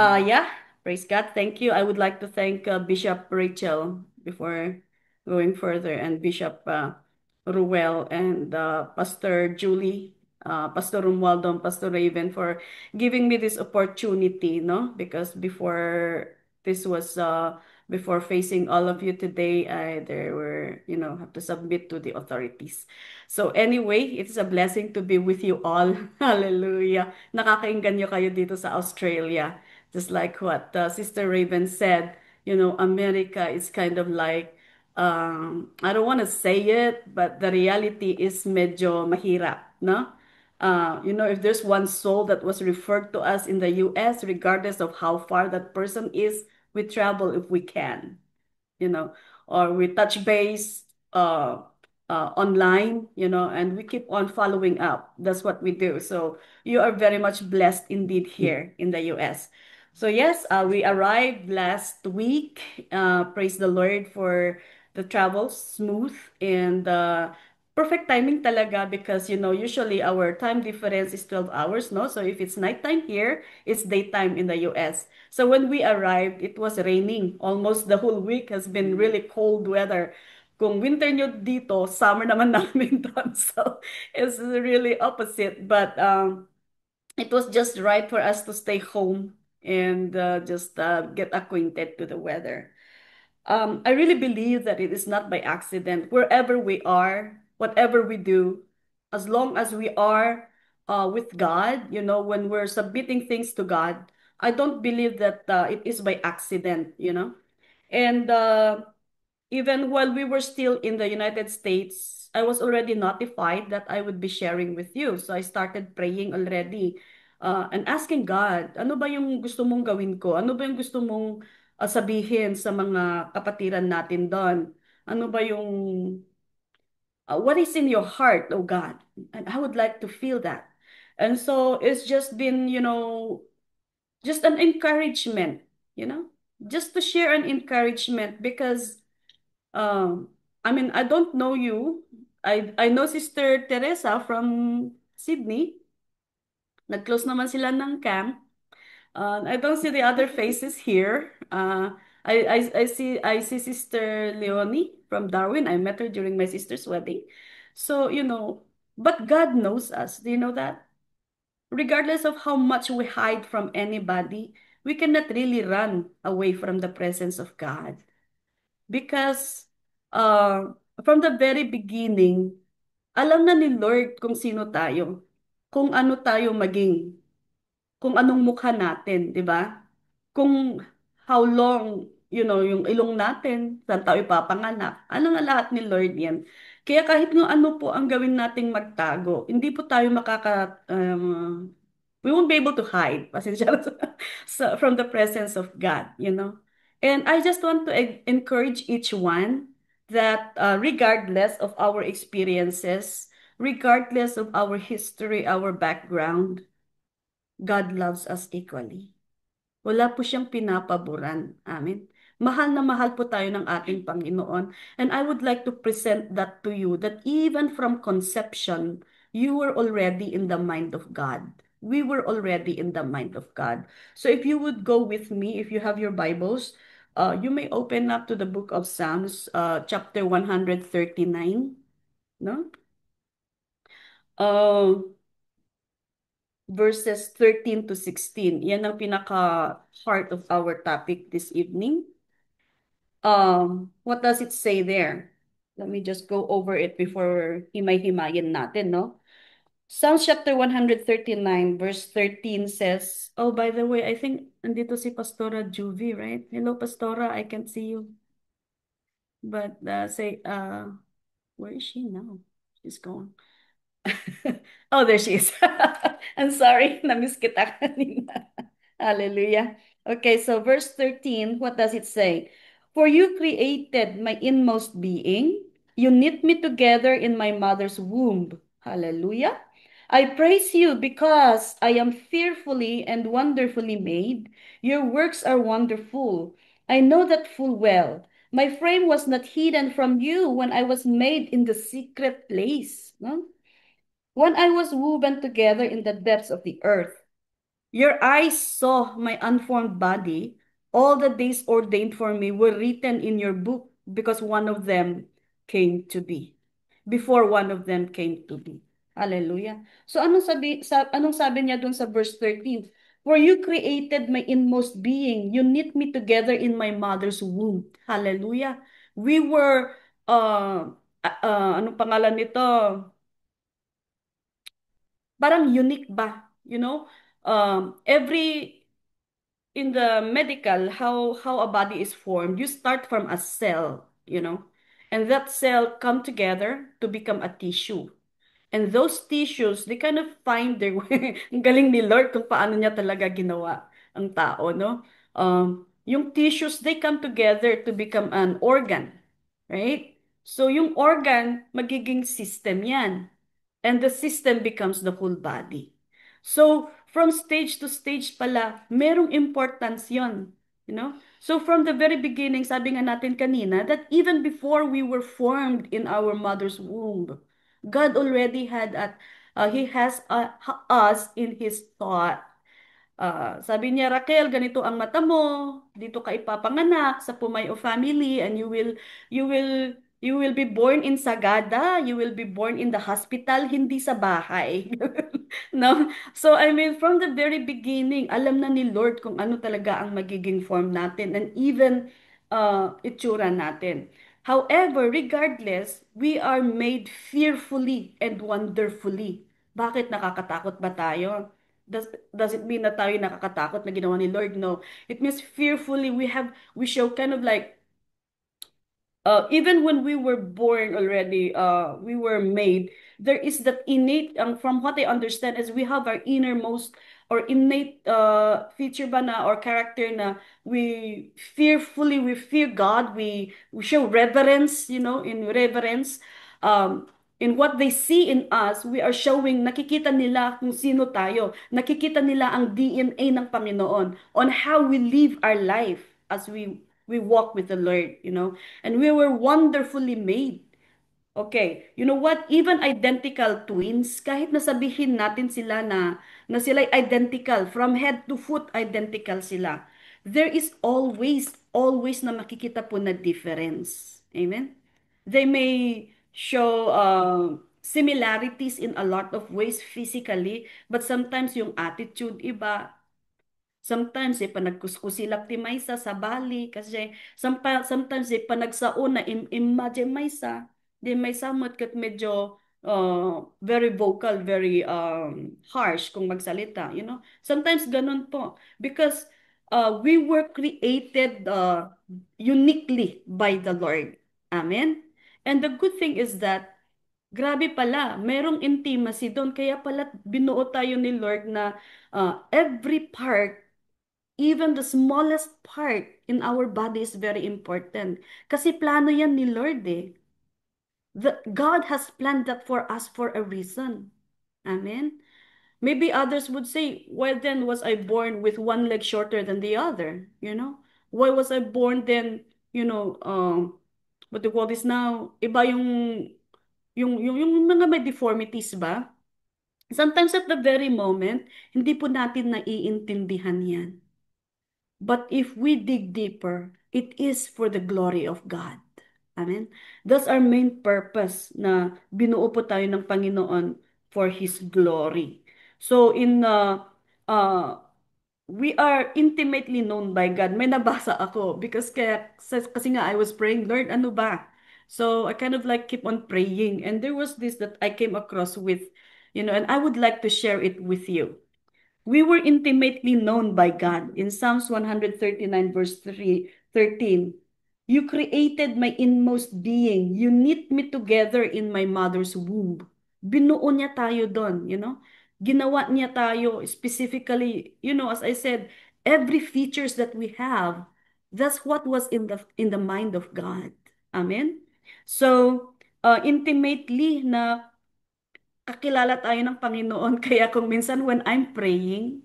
Yeah, praise God. Thank you. I would like to thank Bishop Rachel before going further, and Bishop Ruel and Pastor Julie, Pastor Romualdo, and Pastor Raven for giving me this opportunity, no? Because this was before facing all of you today, there were, have to submit to the authorities. So anyway, it's a blessing to be with you all. Hallelujah. Nakakainggan kayo dito sa Australia. Just like what Sister Raven said, America is kind of like, I don't want to say it, but the reality is medyo mahirap, no? If there's one soul that was referred to us in the US, regardless of how far that person is, we travel if we can, you know, or we touch base online, and we keep on following up. That's what we do. So you are very much blessed indeed here in the US. So yes, we arrived last week. Praise the Lord for the travel smooth and perfect timing talaga because usually our time difference is 12 hours, no? So if it's nighttime here, it's daytime in the US. So when we arrived, it was raining. Almost the whole week has been really cold weather. Kung winter nyo dito, summer naman namin doon. So it's really opposite. But it was just right for us to stay home and just get acquainted to the weather. I really believe that it is not by accident. Wherever we are, whatever we do, as long as we are with God, when we're submitting things to God, I don't believe that it is by accident. And even while we were still in the United States, I was already notified that I would be sharing with you. So I started praying already and asking God, ano ba yung gusto mong gawin ko? Ano ba yung gusto mong sabihin sa mga kapatiran natin doon? Ano ba yung, what is in your heart, oh God? And I would like to feel that. And so it's just been, just an encouragement, you know, just to share an encouragement because I mean, I don't know you. I know Sister Teresa from Sydney. Nag-close naman sila ng camp. I don't see the other faces here. I see Sister Leonie from Darwin. I met her during my sister's wedding. So, but God knows us. Do you know that? Regardless of how much we hide from anybody, we cannot really run away from the presence of God. Because uh, from the very beginning, alam na ni Lord kung sino tayo, kung ano tayo maging, kung anong mukha natin, di ba? Kung how long, yung ilong natin, saan tayo ipapanganak. Ano na lahat ni Lord yan. Kaya kahit nga ano po ang gawin nating magtago, hindi po tayo we won't be able to hide, pasensya na from the presence of God. And I just want to encourage each one that regardless of our experiences, regardless of our history, our background, God loves us equally. Wala po siyang pinapaboran. Amen. Mahal na mahal po tayo ng ating Panginoon. And I would like to present that to you, that even from conception, you were already in the mind of God. We were already in the mind of God. So if you would go with me, if you have your Bibles, you may open up to the book of Psalms, chapter 139. No? Uh, Verses 13 to 16. Yan ang pinaka-heart of our topic this evening. What does it say there? Let me just go over it before himay-himayin natin, no? Psalms chapter 139, verse 13 says, oh, by the way, I think andito si Pastora Juvie, right? Hello, Pastora, I can't see you. But where is she now? She's gone. Oh, there she is. I'm sorry, na-miss kita kanina. Hallelujah. Okay, so verse 13, what does it say? For you created my inmost being. You knit me together in my mother's womb. Hallelujah. I praise you because I am fearfully and wonderfully made. Your works are wonderful. I know that full well. My frame was not hidden from you when I was made in the secret place. No? When I was woven together in the depths of the earth. Your eyes saw my unformed body. All the days ordained for me were written in your book because one of them came to be. Before one of them came to be. Hallelujah. So anong sabi niya dun sa verse 13? For you created my inmost being. You knit me together in my mother's womb. Hallelujah. We were, anong pangalan nito? Parang unique ba? You know? Every in the medical, how a body is formed, you start from a cell, and that cell come together to become a tissue. And those tissues, they kind of find their way. Ang galing ni Lord kung paano niya talaga ginawa ang tao, no? Yung tissues, they come together to become an organ, right? So yung organ, magiging system yan. And the system becomes the whole body. So, from stage to stage pala, merong importance yon. So from the very beginning, sabi nga natin kanina, that even before we were formed in our mother's womb, God already He has us in His thought. Sabi niya, Raquel, ganito ang mata mo, dito ka ipapanganak sa Pumayo family, and you will be born in Sagada, you will be born in the hospital, hindi sa bahay. No? So I mean, from the very beginning, alam na ni Lord kung ano talaga ang magiging form natin, and even itsura natin. However, regardless, we are made fearfully and wonderfully. Bakit nakakatakot ba tayo? Does it mean na tayo nakakatakot na ginawa ni Lord? No. It means fearfully we show kind of like even when we were born already, we were made, there is that innate, from what I understand, is we have our innermost or innate feature ba na or character na we fear God, we show reverence, in reverence. In what they see in us, we are showing, nakikita nila kung sino tayo, nakikita nila ang DNA ng Panginoon on how we live our life as we walk with the Lord, and we were wonderfully made. Okay, you know what? Even identical twins, kahit nasabihin natin sila na sila identical, from head to foot identical sila, there is always na makikita po na difference. Amen? They may show similarities in a lot of ways physically, but sometimes yung attitude iba, sometimes panagkuskusilap ti maysa sa bali kasi sometimes panagsaon na imagine maysa di maysa mo't kat medyo very vocal, very harsh kung magsalita, sometimes ganun po because we were created uniquely by the Lord. Amen. And the good thing is that grabe pala, merong intimacy doon. Kaya pala binuo tayo ni Lord na every part, even the smallest part in our body is very important. Kasi plano yan ni Lord eh. God has planned that for us for a reason. Amen. Maybe others would say, why then was I born with one leg shorter than the other? Why was I born then, what do you call this now? Iba yung mga may deformities ba? Sometimes at the very moment, hindi po natin naiintindihan yan. But if we dig deeper, it is for the glory of God. Amen? That's our main purpose na binuo po tayo ng Panginoon for His glory. So uh, we are intimately known by God. May nabasa ako because kasi nga I was praying, Lord, ano ba? So I kind of like keep on praying. And there was this that I came across with, and I would like to share it with you. We were intimately known by God. In Psalms 139 verse 13, you created my inmost being. You knit me together in my mother's womb. Binuo niya tayo doon, Ginawa niya tayo specifically, as I said, every features that we have, that's what was in the mind of God. Amen? So, intimately na kakilala tayo ng Panginoon. Kaya kung minsan when I'm praying,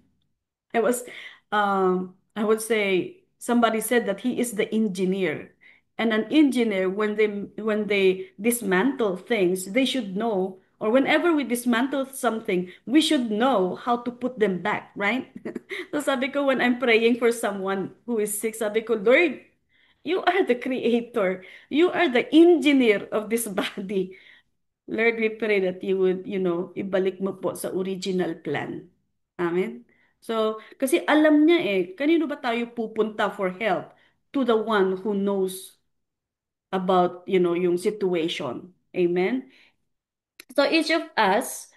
I would say, somebody said that he is the engineer. And an engineer, when they dismantle things, they should know or whenever we dismantle something, we should know how to put them back, right? So sabi ko, when I'm praying for someone who is sick, sabi ko, Lord, you are the creator. You are the engineer of this body. Lord, we pray that you would, ibalik mo po sa original plan. Amen? So, kasi alam niya kanino ba tayo pupunta for help? To the one who knows about, yung situation. Amen? So each of us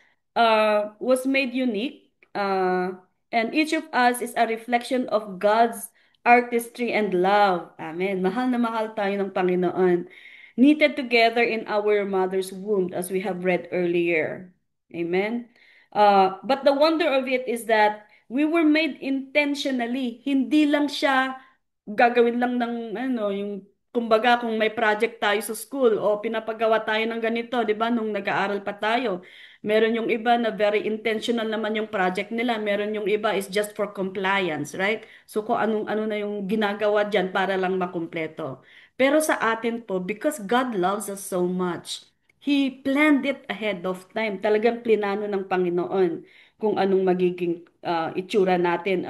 was made unique, and each of us is a reflection of God's artistry and love. Amen. Mahal na mahal tayo ng Panginoon. Knitted together in our mother's womb, as we have read earlier. Amen. But the wonder of it is that we were made intentionally. Hindi lang siya gagawin lang ng yung kumbaga kung may project tayo sa school o pinapagawa tayo ng ganito, 'di ba? Nung nag-aaral pa tayo, meron yung iba na very intentional naman yung project nila, meron yung iba is just for compliance, right? So kung anong ano na yung ginagawa diyan para lang makumpleto. Pero sa atin po, because God loves us so much, He planned it ahead of time. Talagang plinano ng Panginoon kung anong magiging itsura natin,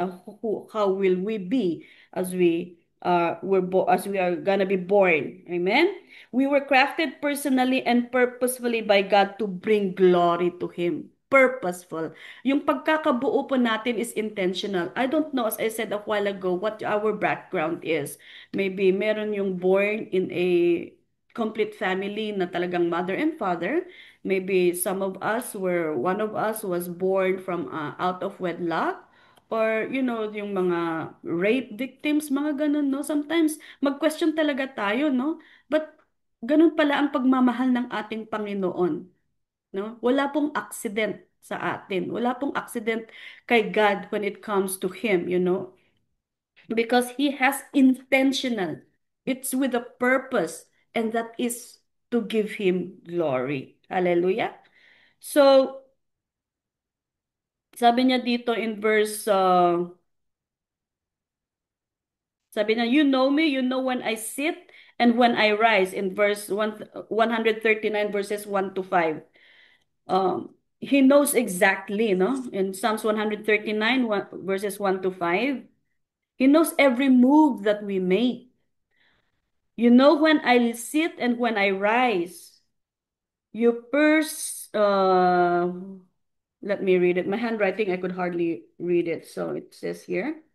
how will we be as as we are gonna be born. Amen. We were crafted personally and purposefully by God to bring glory to Him. Purposeful. Yung pagkakabuo po natin is intentional. I don't know, as I said a while ago, what our background is. Maybe meron yung born in a complete family na talagang mother and father. Maybe some of us were, one of us was born from out of wedlock. Or, yung mga rape victims, mga ganun, no? Sometimes, mag-question talaga tayo, no? But, ganun pala ang pagmamahal ng ating Panginoon, no? Wala pong accident sa atin. Wala pong accident kay God when it comes to Him, because He has intentional. It's with a purpose, and that is to give Him glory. Hallelujah. So, sabi niya dito in verse sabi na, you know me, you know when I sit and when I rise, in verse 139 verses 1 to 5. He knows exactly, no? In Psalms 139 verses 1 to 5, he knows every move that we make. You know when I sit and when I rise. You let me read it. My handwriting, I could hardly read it. So it says here.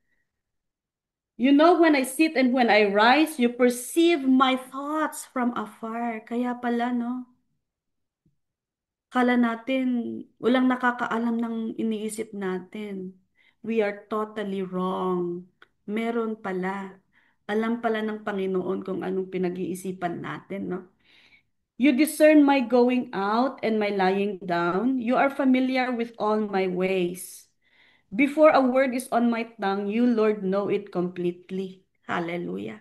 You know when I sit and when I rise, you perceive my thoughts from afar. Kaya pala, no? Kala natin, walang nakakaalam ng iniisip natin. We are totally wrong. Meron pala. Alam pala ng Panginoon kung anong pinag-iisipan natin, no? You discern my going out and my lying down. You are familiar with all my ways. Before a word is on my tongue, you, Lord, know it completely. Hallelujah.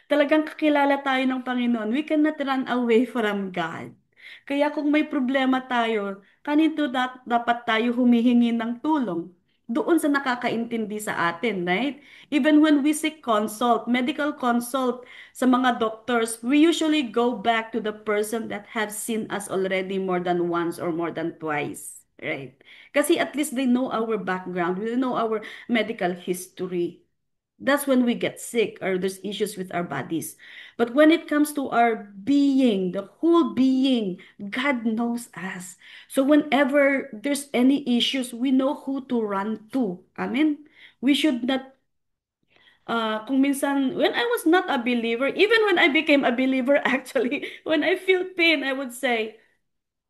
Talagang kakilala tayo ng Panginoon. We cannot run away from God. Kaya kung may problema tayo, kanito dapat tayo humihingi ng tulong? Doon sa nakakaintindi sa atin, right? Even when we seek consult, medical consult sa mga doctors, we usually go back to the person that have seen us already more than once or more than twice, right? Kasi at least they know our background, they know our medical history. That's when we get sick or there's issues with our bodies. But when it comes to our being, the whole being, God knows us. So whenever there's any issues, we know who to run to. Amen. We should not, kung minsan, when I was not a believer, even when I became a believer, actually, when I feel pain, I would say,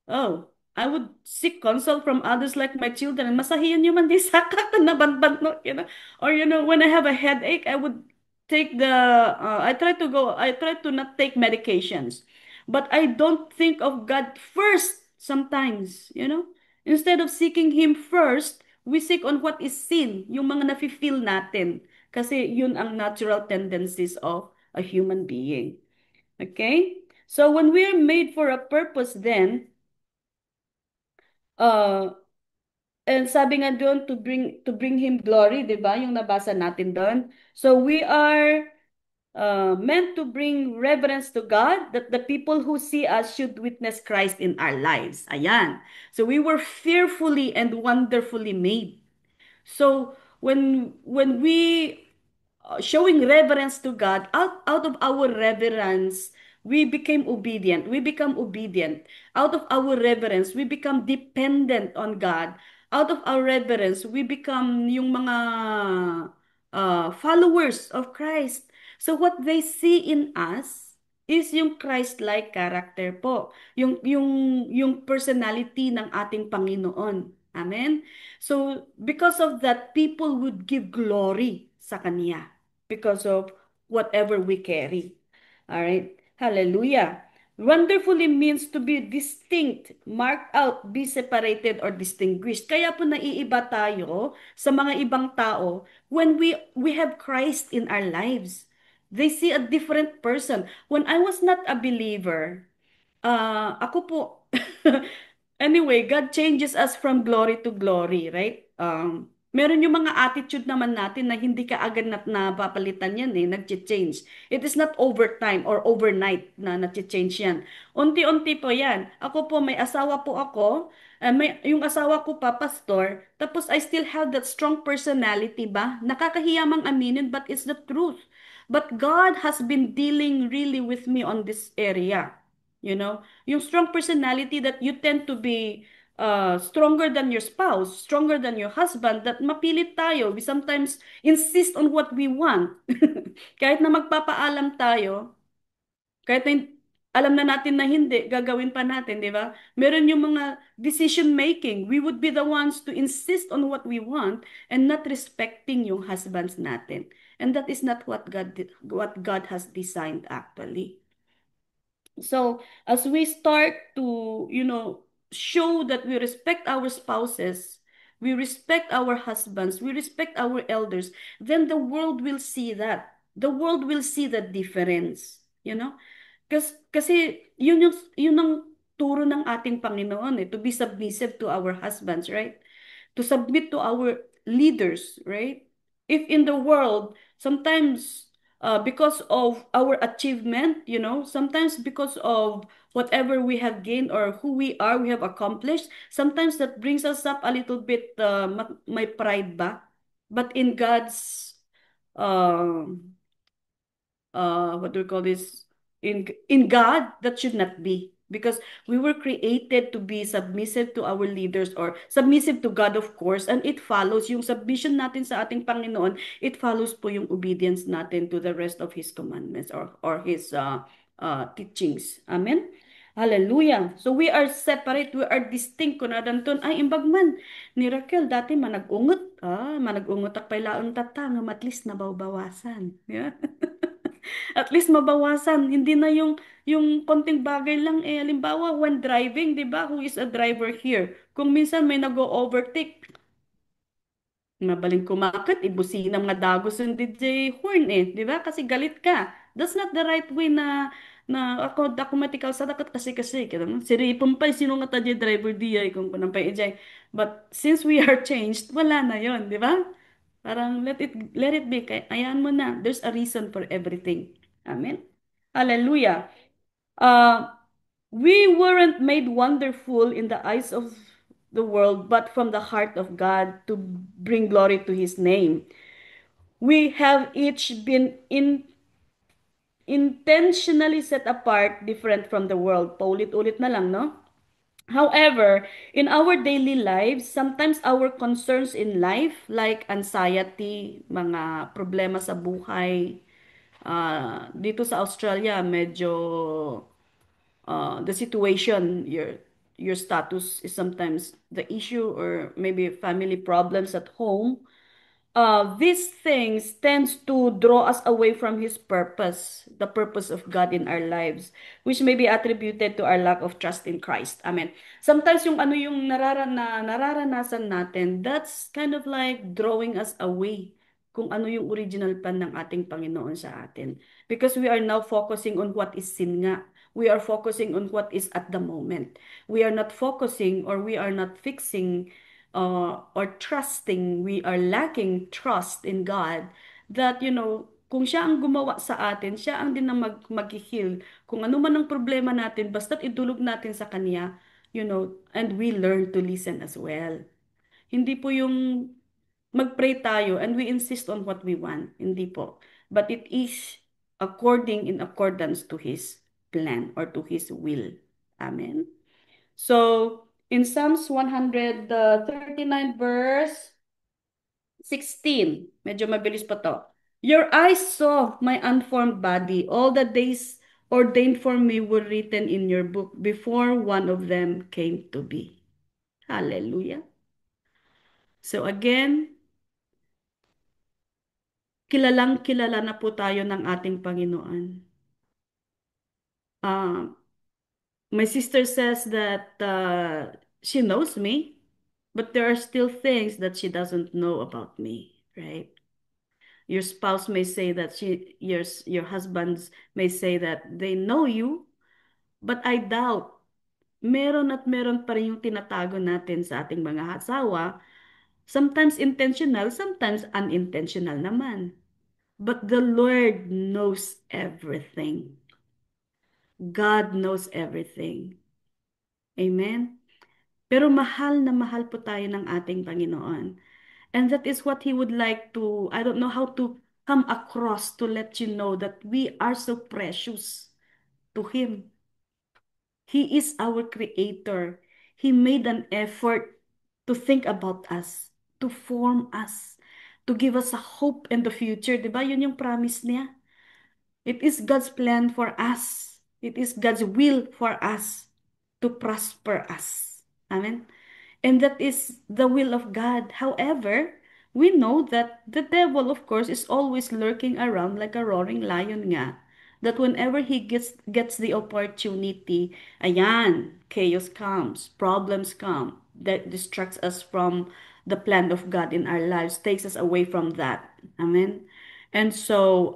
oh, I would seek counsel from others like my children. Masahiyan nyo man di sakit na nabanban no, Or when I have a headache, I would take I try to not take medications. But I don't think of God first sometimes. Instead of seeking Him first, we seek on what is sin, yung mga nafe-feel natin. Kasi yun ang natural tendencies of a human being. Okay? So when we are made for a purpose then, Uh, and sabi nga doon to bring him glory, 'di ba? Yung nabasa natin doon. So we are meant to bring reverence to God, that the people who see us should witness Christ in our lives. Ayan. So we were fearfully and wonderfully made. So when we showing reverence to God, out of our reverence, we became obedient. We become obedient. Out of our reverence, we become dependent on God. Out of our reverence, we become yung mga followers of Christ. So what they see in us is yung Christ-like character po. Yung personality ng ating Panginoon. Amen? So, because of that, people would give glory sa Kanya because of whatever we carry. All right? Hallelujah. Wonderfully means to be distinct, marked out, be separated, or distinguished. Kaya po naiiba tayo sa mga ibang tao when we have Christ in our lives. They see a different person. When I was not a believer, ako po, anyway, God changes us from glory to glory, right? Meron yung mga attitude naman natin na hindi ka agad na napapalitan yan eh, nag-change. It is not overtime or overnight na nag-change yan. Unti-unti po yan. Ako po, may asawa po ako, yung asawa ko pa, pastor, tapos I still have that strong personality ba? Nakakahiya mang aminin, but it's the truth. But God has been dealing really with me on this area. You know, yung strong personality that you tend to be stronger than your spouse, stronger than your husband, that mapilit tayo. We sometimes insist on what we want. Kahit na magpapaalam tayo, kahit na alam na natin na hindi, gagawin pa natin, di ba? Meron yung mga decision making. We would be the ones to insist on what we want and not respecting yung husbands natin. And that is not what God has designed actually. So, as we start to, show that we respect our spouses, we respect our husbands, we respect our elders, then the world will see that. The world will see the difference, you know? Kasi yun ang turo ng ating Panginoon to be submissive to our husbands, right? To submit to our leaders, right? If in the world, sometimes because of our achievement, sometimes because of whatever we have gained or who we are, we have accomplished, sometimes that brings us up a little bit, may pride ba? But in God's um what do we call this, in God, that should not be, because we were created to be submissive to our leaders, or submissive to God, of course, and it follows yung submission natin sa ating Panginoon, it follows po yung obedience natin to the rest of his commandments, or his teachings. Amen. Hallelujah. So we are separate, we are distinct. Kunadanton ay imbagman ni Raquel dati manag-ungot, manag-ungot ak pailaon tata nga matlis na bawasan. Yeah. At least mabawasan. Hindi na yung konting bagay lang halimbawa when driving, 'di ba? Who is a driver here? Kung minsan may nag-overtake, mabaling kumakit, ibusina mga dagos yung DJ horn 'di ba? Kasi galit ka. That's not the right way ako matikal sa dakat kasi kada mo. Siri pumpay sino nga ta driver diay kung kunampay ejay. But since we are changed, wala na 'yon, 'di ba? Parang let it be. Ayan mo na. There's a reason for everything. Amen. Hallelujah. Uh, we weren't made wonderful in the eyes of the world, but from the heart of God to bring glory to His name. We have each been intentionally set apart, different from the world. Paulit-ulit na lang, no? However, in our daily lives, sometimes our concerns in life, like anxiety, mga problema sa buhay, dito sa Australia, medyo the situation, your status is sometimes the issue, or maybe family problems at home. These things tends to draw us away from His purpose, the purpose of God in our lives, which may be attributed to our lack of trust in Christ. Amen. Sometimes yung ano yung nararanasan natin, that's kind of like drawing us away kung ano yung original plan ng ating Panginoon sa atin. Because we are now focusing on what is sin nga. We are focusing on what is at the moment. We are not focusing, or we are not fixing or trusting, we are lacking trust in God, that Kung siya ang gumawa sa atin, siya ang din ang mag-heal. Kung ano man ang problema natin, basta't idulog natin sa Kanya, and we learn to listen as well. Hindi po yung mag-pray tayo and we insist on what we want. Hindi po. But it is in accordance to His plan or to His will. Amen. So, in Psalms 139 verse 16, medyo mabilis pa to. Your eyes saw my unformed body. All the days ordained for me were written in your book before one of them came to be. Hallelujah. So again, kilalang kilala na po tayo ng ating Panginoon. Uh, my sister says that she knows me, but there are still things that she doesn't know about me, right? Your spouse may say that your husbands may say that they know you, but I doubt meron at meron pa rin yung tinatago natin sa ating mga asawa. Sometimes intentional, sometimes unintentional naman. But the Lord knows everything. God knows everything. Amen? Pero mahal na mahal po tayo ng ating Panginoon. And that is what He would like to, I don't know how to come across to let you know that we are so precious to Him. He is our creator. He made an effort to think about us, to form us, to give us a hope in the future. Diba? Yun yung promise niya. It is God's plan for us. It is God's will for us to prosper us. Amen. And that is the will of God. However, we know that the devil, of course, is always lurking around like a roaring lion nga. That whenever he gets the opportunity, ayan, chaos comes, problems come, that distracts us from the plan of God in our lives, takes us away from that. Amen. And so,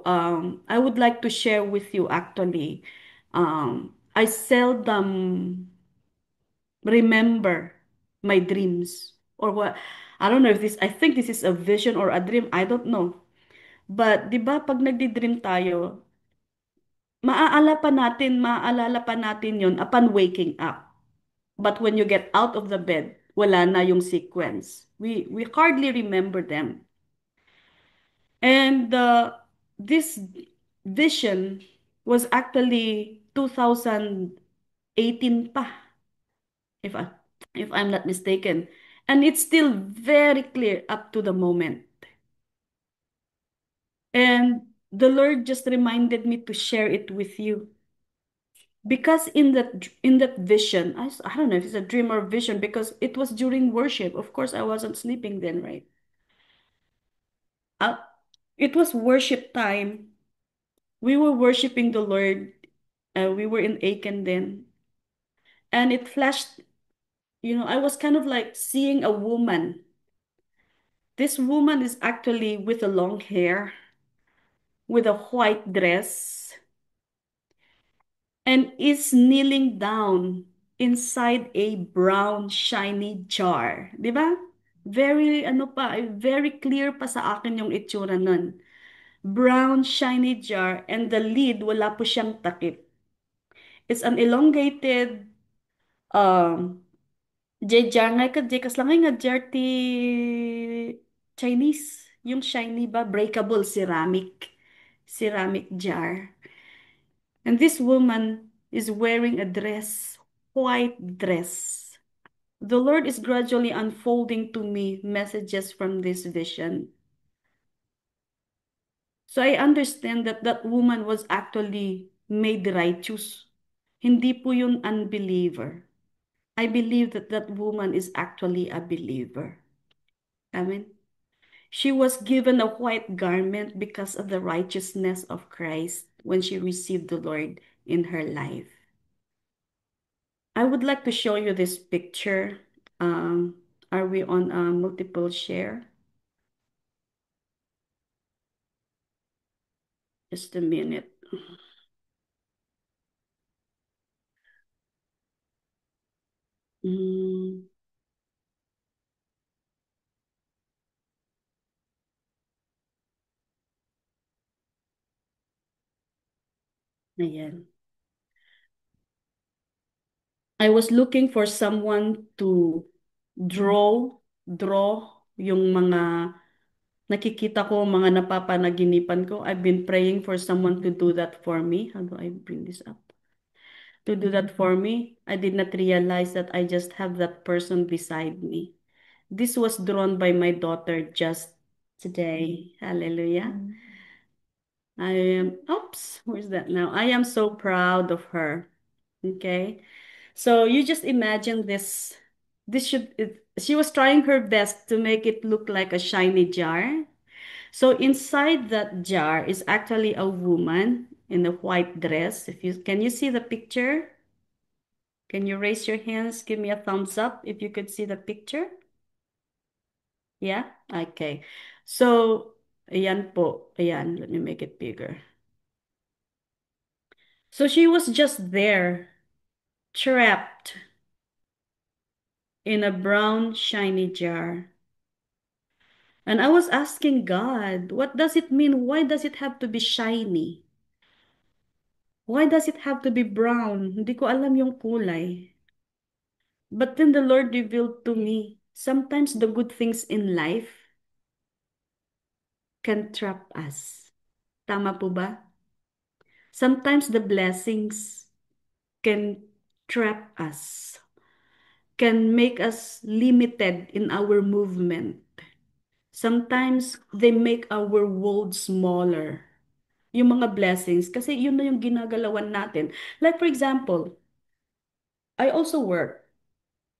I would like to share with you actually, I seldom remember my dreams or what. I don't know if I think this is a vision or a dream, I don't know. But 'di ba pag nagdi-dream tayo, maaalala pa natin 'yon upon waking up. But when you get out of the bed, wala na yung sequence. We hardly remember them. And this vision was actually 2018 pa, if I if I'm not mistaken. And it's still very clear up to the moment. And the Lord just reminded me to share it with you. Because in that vision, I don't know if it's a dream or vision because it was during worship. Of course, I wasn't sleeping then, right? Uh, it was worship time. We were worshiping the Lord. We were in Aiken then. And it flashed, I was kind of like seeing a woman. This woman is actually with a long hair, with a white dress, and is kneeling down inside a brown shiny jar. 'Di ba? Very clear pa sa akin yung itsura nun. Brown shiny jar and the lid wala po siyang takip. It's an elongated um jar nga ka di kas lang nga jar ti Chinese. Yung shiny ba breakable ceramic jar. And this woman is wearing a dress, white dress. The Lord is gradually unfolding to me messages from this vision. So I understand that that woman was actually made righteous. Hindi po yun unbeliever. I believe that that woman is actually a believer. Amen. She was given a white garment because of the righteousness of Christ when she received the Lord in her life. I would like to show you this picture. Are we on a multiple share? Just a minute. Mm, Ayan. I was looking for someone to draw, draw yung mga nakikita ko, mga napapanaginipan ko. I've been praying for someone to do that for me. How do I bring this up? To do that for me. I did not realize that I just have that person beside me. This was drawn by my daughter just today. Hallelujah. I am, oops, where's that now? I am so proud of her. Okay. So you just imagine this. She was trying her best to make it look like a shiny jar. So inside that jar is actually a woman in a white dress. Can you see the picture? Can you raise your hands? Give me a thumbs up if you could see the picture. Yeah? Okay. So, ayan po. Ayan, let me make it bigger. So she was just there, trapped in a brown shiny jar. And I was asking God, what does it mean? Why does it have to be shiny? Why does it have to be brown? Hindi ko alam yung kulay. But then the Lord revealed to me, sometimes the good things in life can trap us. Tama po ba? Sometimes the blessings can trap us, can make us limited in our movement. Sometimes they make our world smaller. Yung mga blessings, kasi yun na yung ginagalawan natin. Like for example, I also work,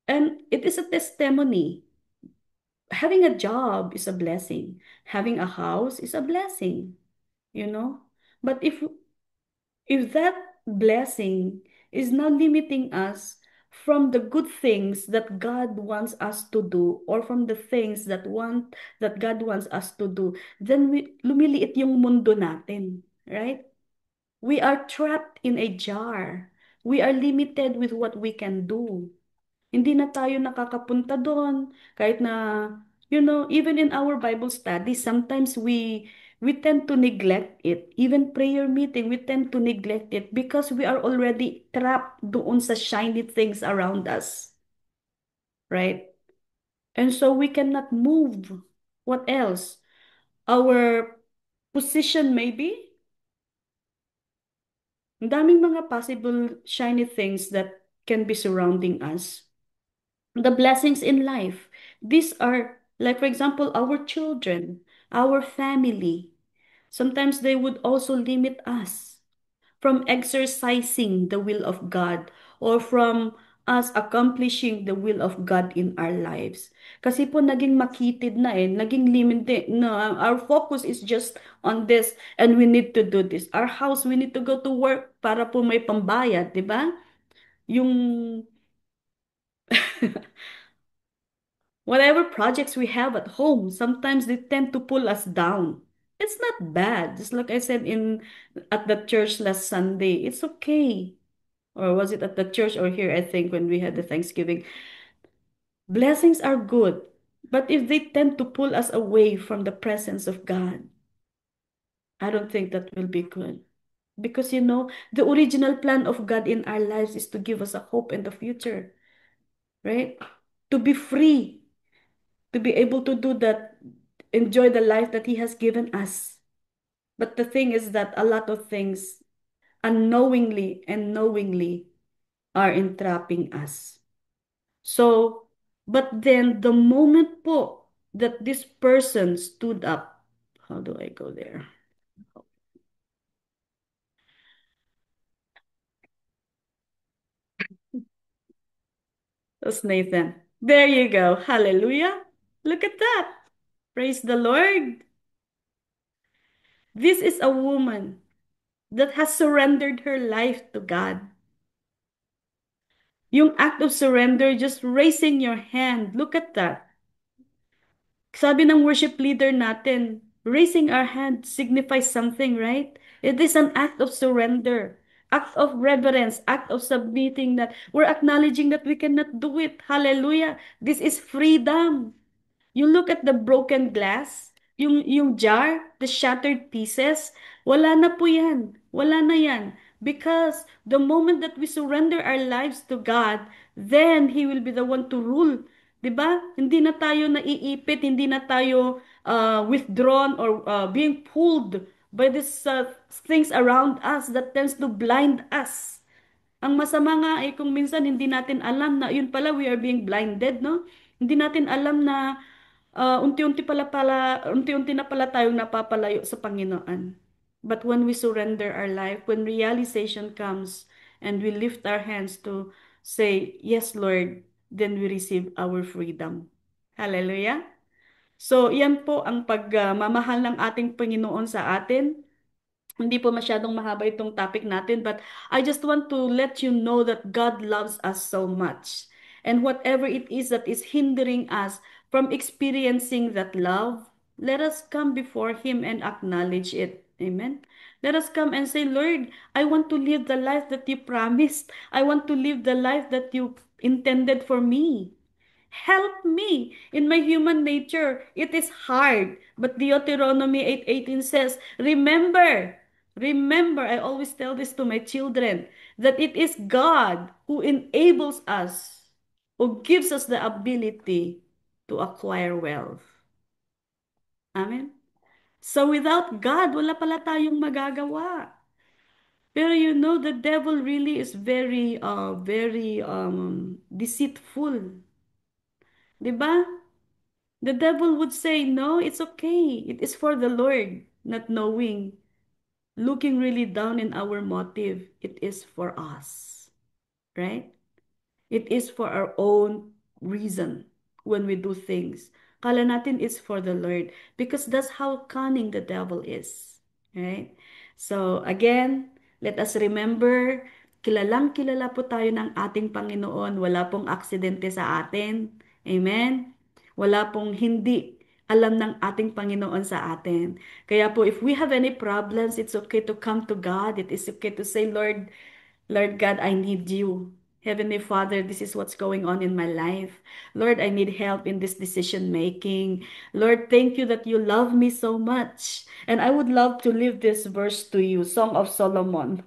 and it is a testimony. Having a job is a blessing. Having a house is a blessing, you know? But if that blessing is now limiting us from the good things that God wants us to do, or from the things that God wants us to do, then lumiliit yung mundo natin, right? We are trapped in a jar. We are limited with what we can do. Hindi na tayo nakakapunta doon kahit na, even in our Bible study, sometimes we tend to neglect it. Even prayer meeting, we tend to neglect it because we are already trapped doon sa shiny things around us, right? And so we cannot move. What else? Our position maybe. Ang daming mga possible shiny things that can be surrounding us. The blessings in life. These are, like, for example, our children, our family. Sometimes they would also limit us from exercising the will of God, or from us accomplishing the will of God in our lives. Kasi po naging makitid na naging limited na our focus is just on this, and we need to do this. Our house, we need to go to work para po may pambayad, di ba? Yung whatever projects we have at home, sometimes they tend to pull us down. It's not bad. Just like I said in at the church last Sunday, it's okay. Or was it at the church or here, I think, when we had the Thanksgiving? Blessings are good, but if they tend to pull us away from the presence of God, I don't think that will be good. Because the original plan of God in our lives is to give us a hope in the future, right? To be free, to be able to do that, enjoy the life that He has given us. But the thing is that a lot of things unknowingly and knowingly are entrapping us. So, but then the moment po that this person stood up, how do I go there? That's Nathan. There you go. Hallelujah. Look at that. Praise the Lord. This is a woman that has surrendered her life to God. Yung act of surrender, just raising your hand. Look at that. Sabi ng worship leader natin, raising our hand signifies something, right? It is an act of surrender, act of reverence, act of submitting, that we're acknowledging that we cannot do it. Hallelujah. This is freedom. You look at the broken glass, yung jar, the shattered pieces, wala na po yan. Wala na yan. Because the moment that we surrender our lives to God, then He will be the one to rule. 'Di ba? Hindi na tayo naiipit, hindi na tayo withdrawn or being pulled by these things around us that tends to blind us. Ang masama nga ay kung minsan hindi natin alam na yun pala we are being blinded, no? Hindi natin alam na unti-unti na pala tayong napapalayo sa Panginoon. But when we surrender our life, when realization comes and we lift our hands to say, "Yes, Lord," then we receive our freedom. Hallelujah. So, yan po ang pagmamahal ng ating Panginoon sa atin. Hindi po masyadong mahaba itong topic natin, but I just want to let you know that God loves us so much. And whatever it is that is hindering us from experiencing that love, let us come before Him and acknowledge it. Amen. Let us come and say, Lord, I want to live the life that you promised. I want to live the life that you intended for me. Help me in my human nature. It is hard. But Deuteronomy 8:18 says, remember, I always tell this to my children, that it is God who enables us, who gives us the ability to acquire wealth. Amen? So without God, wala pala tayong magagawa. Pero you know, the devil really is very deceitful. 'Di ba? The devil would say, no, it's okay. It is for the Lord, not knowing, looking really down in our motive. It is for us, right? It is for our own reason when we do things. Kala natin it's for the Lord because that's how cunning the devil is, right? So again, let us remember, kilalang kilala po tayo ng ating Panginoon. Wala pong aksidente sa atin. Amen? Wala pong hindi alam ng ating Panginoon sa atin. Kaya po, if we have any problems, it's okay to come to God. It is okay to say, Lord God, I need you. Heavenly Father, this is what's going on in my life. Lord, I need help in this decision making. Lord, thank you that you love me so much. And I would love to leave this verse to you, Song of Solomon.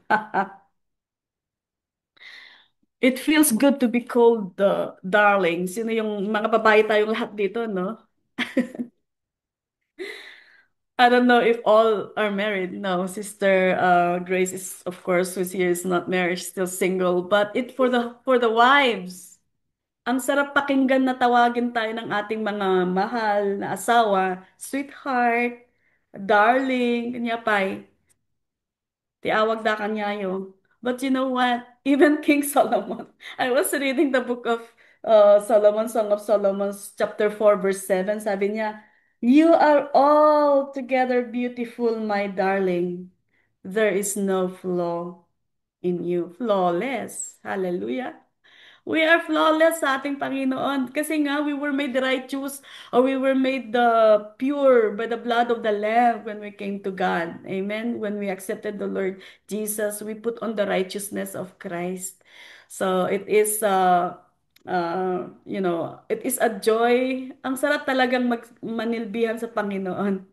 It feels good to be called the darling. Sino yung mga babae tayong lahat dito, no? I don't know if all are married. No, Sister Grace is, of course, who's here is not married, she's still single. But it for the wives. Ang sarap pakinggan na tawagin tayo ng ating mga mahal na asawa, sweetheart, darling, kanya pa'y, tiawag da kanyayo. But you know what? Even King Solomon, I was reading the book of Solomon, Song of Solomon, chapter 4, verse 7, sabi niya, "You are altogether beautiful, my darling. There is no flaw in you." Flawless. Hallelujah. We are flawless sa ating Panginoon. Kasi nga, we were made righteous or we were made pure by the blood of the Lamb when we came to God. Amen? When we accepted the Lord Jesus, we put on the righteousness of Christ. So, it is, it is a joy. Ang sarap talagang manilbihan sa Panginoon.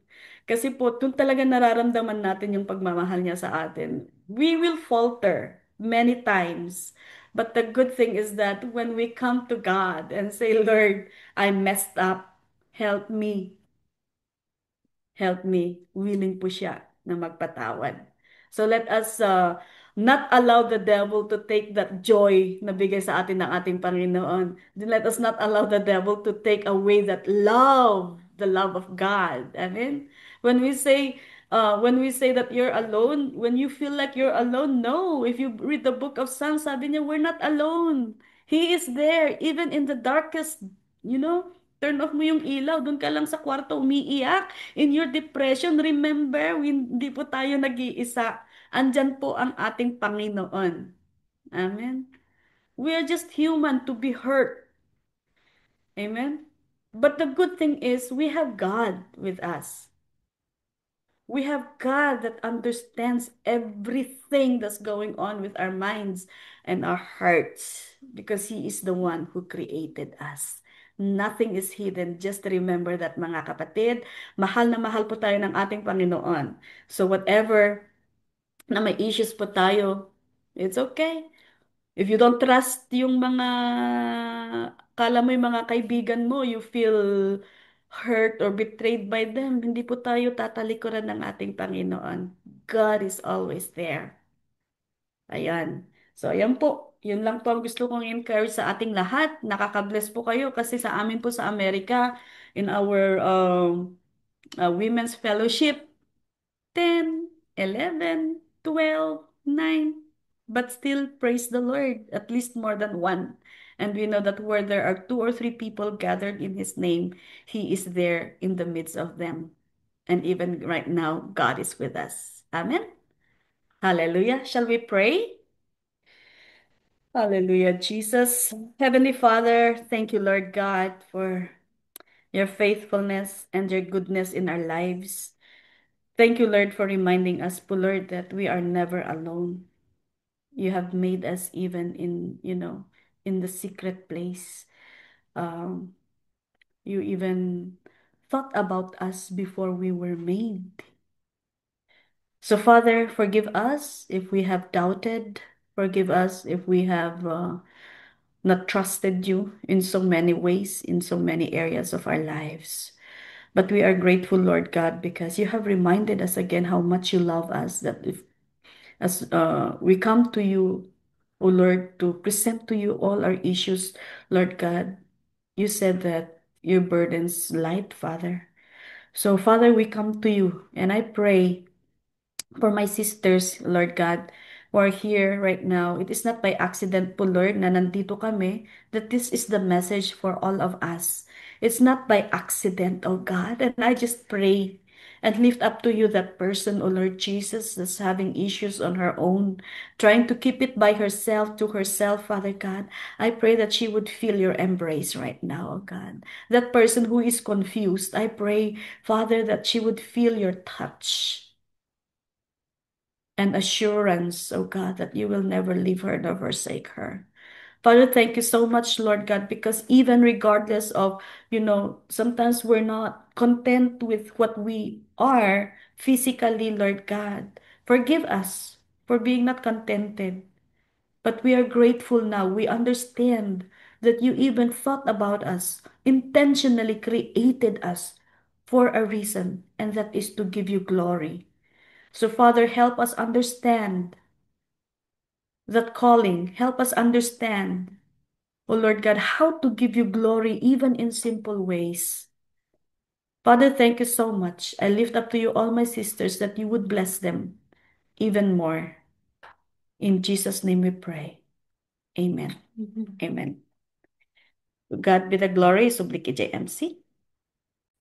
Kasi po, doon talaga nararamdaman natin yung pagmamahal niya sa atin. We will falter many times. But the good thing is that when we come to God and say, Lord, I messed up, help me, help me, willing po siya na magpatawad. So let us not allow the devil to take that joy na bigay sa atin ng ating Panginoon. Then let us not allow the devil to take away that love, the love of God. Amen? When we say that you're alone, when you feel like you're alone, no. If you read the book of Psalms, sabi niya, we're not alone. He is there, even in the darkest, turn off mo yung ilaw, doon ka lang sa kwarto umiiyak. In your depression, remember, hindi po tayo nag-iisa. Andyan po ang ating Panginoon. Amen. We are just human to be hurt. Amen. But the good thing is we have God with us. We have God that understands everything that's going on with our minds and our hearts because He is the one who created us. Nothing is hidden. Just remember that, mga kapatid, mahal na mahal po tayo ng ating Panginoon. So whatever na may issues po tayo. It's okay. If you don't trust yung mga, kala mo yung mga kaibigan mo, you feel hurt or betrayed by them, hindi po tayo tatalikuran ng ating Panginoon. God is always there. Ayan. So, ayan po. Yun lang po ang gusto kong encourage sa ating lahat. Nakaka-bless po kayo kasi sa amin po sa Amerika, in our women's fellowship, 10, 11, 12, 9. But still, praise the Lord, at least more than one. And we know that where there are two or three people gathered in His name, He is there in the midst of them. And even right now, God is with us. Amen. Hallelujah. Shall we pray? Hallelujah, Jesus. Heavenly Father, thank you, Lord God, for your faithfulness and your goodness in our lives. Thank you, Lord, for reminding us, po, Lord, that we are never alone. You have made us even in, in the secret place. Um, you even thought about us before we were made. So, Father, forgive us if we have doubted. Forgive us if we have not trusted you in so many ways, in so many areas of our lives. But we are grateful, Lord God, because you have reminded us again how much you love us, that if as we come to you, O Lord, to present to you all our issues, Lord God, you said that your burden's light, Father. So, Father, we come to you, and I pray for my sisters, Lord God, who are here right now. It is not by accident po, Lord, na nandito kami, that this is the message for all of us. It's not by accident, oh God. And I just pray and lift up to you that person, oh Lord Jesus, that's having issues on her own, trying to keep it by herself, to herself, Father God. I pray that she would feel your embrace right now, oh God. That person who is confused, I pray, Father, that she would feel your touch and assurance, oh God, that you will never leave her nor forsake her. Father, thank you so much, Lord God, because even regardless of, sometimes we're not content with what we are physically, Lord God. Forgive us for being not contented. But we are grateful now. We understand that you even thought about us, intentionally created us for a reason, and that is to give you glory. So, Father, help us understand that calling. Help us understand, oh Lord God, how to give you glory even in simple ways. Father, thank you so much. I lift up to you all my sisters that you would bless them even more. In Jesus' name we pray. Amen. Amen. To God be the glory. Subliki JMC.